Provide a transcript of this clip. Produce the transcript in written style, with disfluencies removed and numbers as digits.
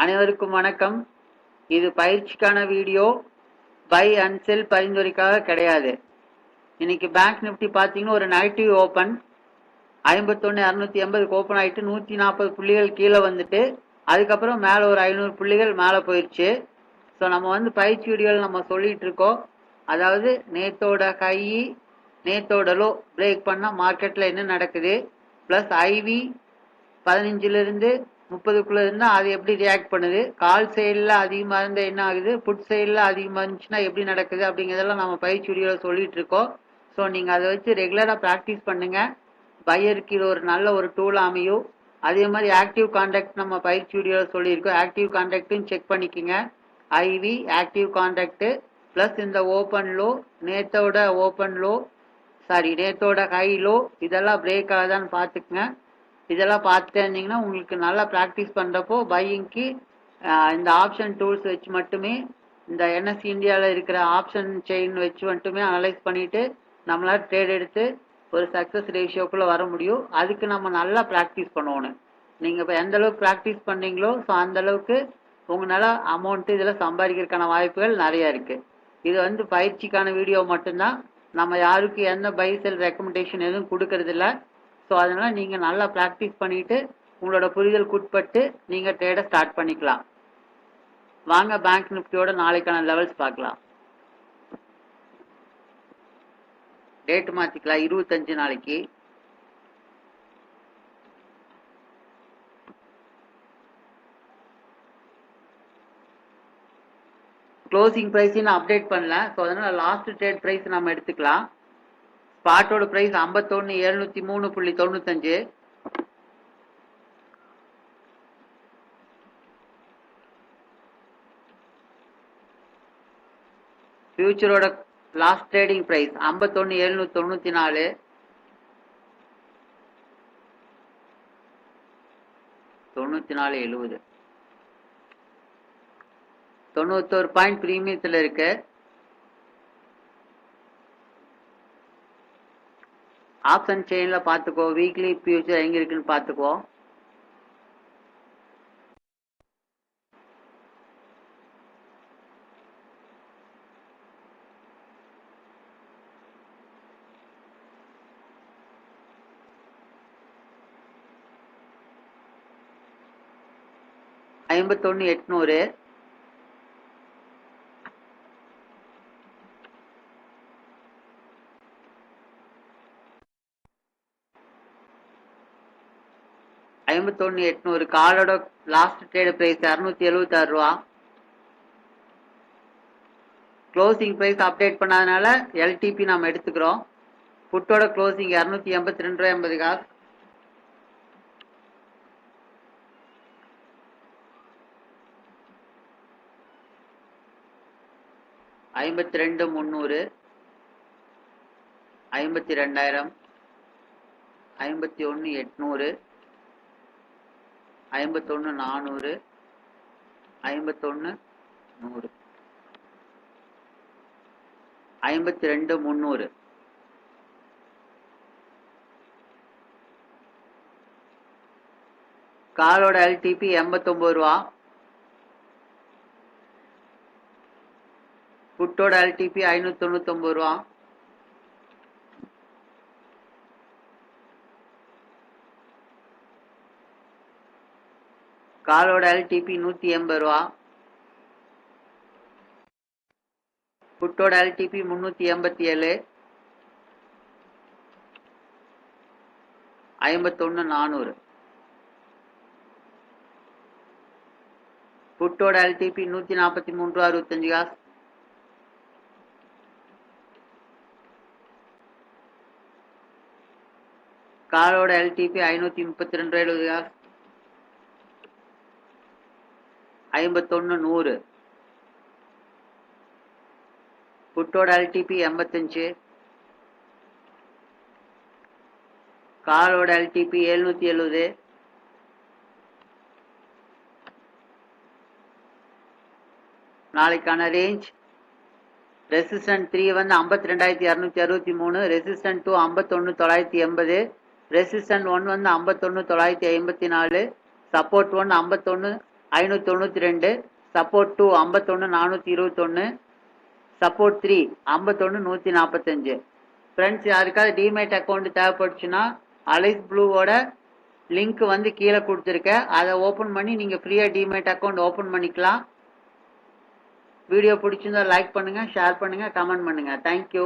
அனைவருக்கும் வணக்கம். இது பயிற்சிக்கான வீடியோ. பை அண்ட் செல் பரிந்துரைக்காக கிடையாது. இன்னைக்கு பேங்க் நிஃப்டி பார்த்தீங்கன்னா ஒரு நெகட்டிவ் ஓப்பன் 51,280 ஓப்பன் ஆகிட்டு 140 புள்ளிகள் கீழே வந்துட்டு அதுக்கப்புறம் மேலே ஒரு 500 புள்ளிகள் மேலே போயிடுச்சு. ஸோ நம்ம வந்து பயிற்சி வீடியோவில் நம்ம சொல்லிட்டு இருக்கோம். அதாவது நேத்தோட ஹை நேத்தோட லோ பிரேக் பண்ணால் மார்க்கெட்டில் என்ன நடக்குது, ப்ளஸ் ஐவி 15லிருந்து 30க்குள்ள இருந்தால் அது எப்படி ரியாக்ட் பண்ணுது, கால் சைடில் அதிகமாக இருந்தால் என்ன ஆகுது, புட் சைடில் அதிகமாக இருந்துச்சுன்னா எப்படி நடக்குது அப்படிங்கிறதெல்லாம் நம்ம பயிற்சி வீடியோவில் சொல்லிட்டு இருக்கோம். ஸோ நீங்கள் அதை வச்சு ரெகுலராக ப்ராக்டிஸ் பண்ணுங்கள். பையருக்கு இது ஒரு நல்ல ஒரு டூல் அமையும். அதே மாதிரி ஆக்டிவ் கான்ட்ராக்ட் நம்ம பயிற்சி வீடியோவில் சொல்லியிருக்கோம். ஆக்டிவ் கான்ட்ராக்டும் செக் பண்ணிக்கோங்க. ஐவி ஆக்டிவ் கான்ட்ராக்டு ப்ளஸ் இந்த ஓப்பன் லோ, நேத்தோட ஓப்பன் லோ நேத்தோட ஹை லோ இதெல்லாம் பிரேக் ஆகுதான்னு பார்த்துக்குங்க. இதெல்லாம் பார்த்துட்டே இருந்தீங்கன்னா உங்களுக்கு நல்லா ப்ராக்டிஸ் பண்ணுறப்போ பையிங்க்கு இந்த ஆப்ஷன் டூல்ஸ் வச்சு மட்டுமே, இந்த என்எஸ்சி இந்தியாவில் இருக்கிற ஆப்ஷன் செயின் வச்சு மட்டுமே அனலைஸ் பண்ணிவிட்டு நம்மளால் ட்ரேட் எடுத்து ஒரு சக்ஸஸ் ரேஷியோக்குள்ளே வர முடியும். அதுக்கு நம்ம நல்லா ப்ராக்டிஸ் பண்ணணும். நீங்கள் இப்போ எந்தளவுக்கு ப்ராக்டிஸ் பண்ணீங்களோ ஸோ அந்தளவுக்கு உங்களால் அமௌண்ட்டு இதில் சம்பாதிக்கிறதுக்கான வாய்ப்புகள் நிறையா இருக்குது. இது வந்து பயிற்சிக்கான வீடியோ மட்டும்தான். நம்ம யாருக்கு எந்த பை செல் ரெக்கமெண்டேஷன் எதுவும் கொடுக்கறதில்ல. ஸோ அதனால் நீங்கள் நல்லா ப்ராக்டிஸ் பண்ணிவிட்டு உங்களோட புரிதலுக்கு உட்பட்டு நீங்கள் ட்ரேடை ஸ்டார்ட் பண்ணிக்கலாம். வாங்க பேங்க் நிஃப்டியோட நாளைக்கான லெவல்ஸ் பார்க்கலாம். டேட் மாற்றிக்கலாம். 25 நாளைக்கு. க்ளோசிங் ப்ரைஸ் நான் அப்டேட் பண்ணல. ஸோ அதனால் லாஸ்ட் ட்ரேட் ப்ரைஸ் நம்ம எடுத்துக்கலாம். ஸ்பாட்டோட ப்ரைஸ் 51,703.95. ஃபியூச்சரோட லாஸ்ட் ட்ரேடிங் ப்ரைஸ் 51,794. $94.70 91 பாயிண்ட் பிரீமியத்தில் இருக்கு. ஆப்ஷன் செயின்ல பார்த்துக்கோ. வீக்லி ஃபியூச்சர் எங்க இருக்குன்னு பார்த்துக்கோ. $51,800. $51,800 காலோட last trade price $276. Closing price update பண்ணாதனால எல்டிபி நம்ம எடுத்துக்கிறோம். புட்டோட க்ளோசிங் $282.80. $52,300, $52,000, $51,800, $51,400, $51,100, $52,300. காலோட எல்டிபி $89. புட்டோட எல்டிபி $599. காலோட எல்டிபி $180. புட்டோட எல்டிபி $387. $51,400. புட்டோட எல்டிபி $143.65. காலோட எல்டிபி $532.70. $51,100. புட்டோட எல்டிபி 85. காலோட எல்டிபி $770. நாளைக்கான ரேஞ்ச் ரெசிஸ்டன்ட் 3 வந்து 52,263, ரெசிஸ்டன்ட் 2 51,980, ரெசிஸ்டன்ட் 1 வந்து 51,954, சப்போர்ட் 1 51 592, சப்போர்ட் 2 51 421, சப்போர்ட் 3 51 145. ஃப்ரெண்ட்ஸ், யாருக்காவது டிமேட் அக்கௌண்ட் தேவைப்பட்டுச்சுன்னா அலைஸ் ப்ளூவோட லிங்க் வந்து கீழே கொடுத்துருக்கேன். அதை ஓப்பன் பண்ணி நீங்கள் ஃப்ரீயாக டிமேட் அக்கௌண்ட் ஓப்பன் பண்ணிக்கலாம். வீடியோ பிடிச்சிருந்தா லைக் பண்ணுங்கள், ஷேர் பண்ணுங்கள், கமெண்ட் பண்ணுங்கள். தேங்க்யூ.